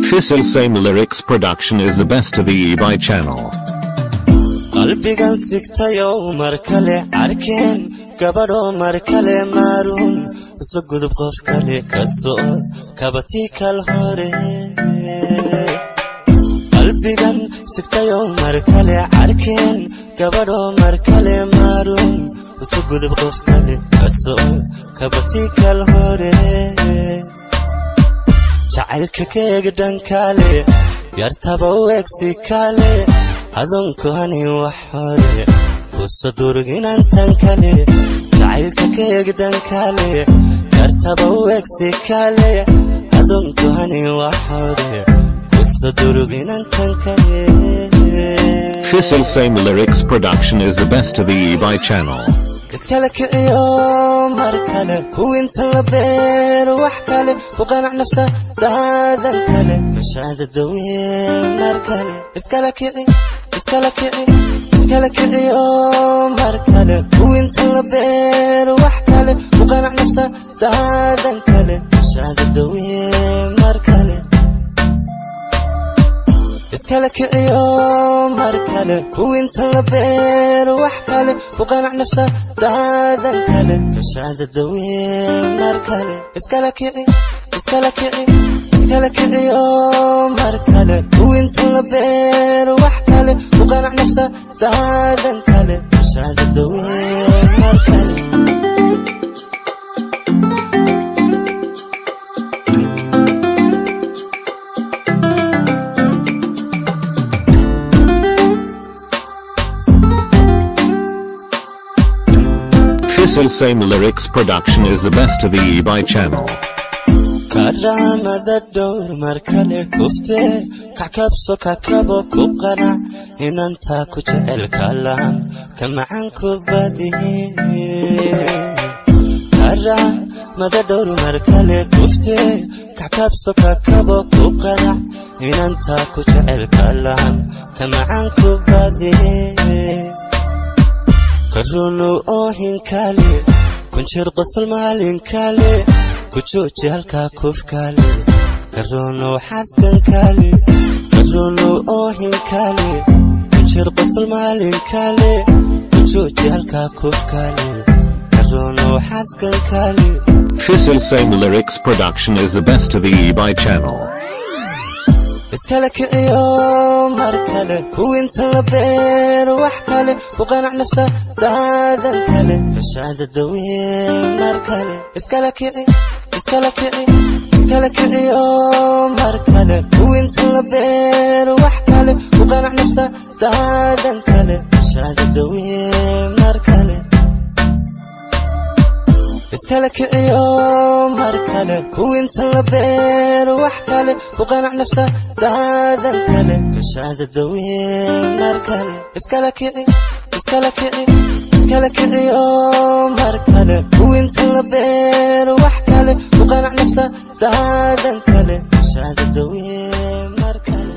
Fissel Same Lyrics production is the best of the eBay channel. qalbigan sigtayo markale arkin gabadho markale marun isu gudub qof kale kaso kabati kal hore qalbigan sigtayo markale arkin gabadho markale marun isu gudub qof kale kaso kabati kal hore jacaylka keega dhankale yartaba weegsi kale adonku hani wax hore kusadurginan tankale jacaylka keega dhankale yartaba weegsi kale adonku hani wax hore kusadurginan tankale. Fissel Same Lyrics production is the best of the eBay channel. iskala kiciyo markale kuwinta la beer wax kale ku qanac nafsa daadan kale kashaada dawiye markale iskala kiciyo markale kuwinta la beer wax kale ku qanac nafsa daadan kale kashaada dawiye markale iskala kiciyo markale kuwinta la beer wax kale ku qanac nafsa daadan kale kashaada dawiye markale iskala kiciyo markale kuwinta la beer wax kale ku qanac nafsa daadan kale kashaada dawiye markale. Fissel Same Lyrics production is the best of the eBay channel. karamada dowr markale kufte kakabso kakabo kubqana inanta ku jecel kalam kamacan ku badihi karamada dowr markale kufte kakabso kakabo kubqana inanta ku jecel kalam kamacan ku badihi karunu ohin kale kunjir qosol maalin kale kujoji halka kuf kale karunu xaskan kale karunu ohin kale kunjir qosol maalin kale kujoji halka kuf kale karunu xaskan kale. Fissel Same Lyrics production is the best of the eBay channel. iskala kiciyo markale kuwinta la beer wax kale ku qanac nafsa daadan kale kashaada dawiye markale iskala kiciyo markale kuwinta la beer wax kale ku qanac nafsa daadan kale kashaada dawiye markale iskala kiciyo markale kuwinta la beer wax kale ku qanac nafsa daadan kale kashaada dawiye markale iskala kiciyo markale kuwinta la beer wax kale ku qanac nafsa daadan kale kashaada dawiye markale.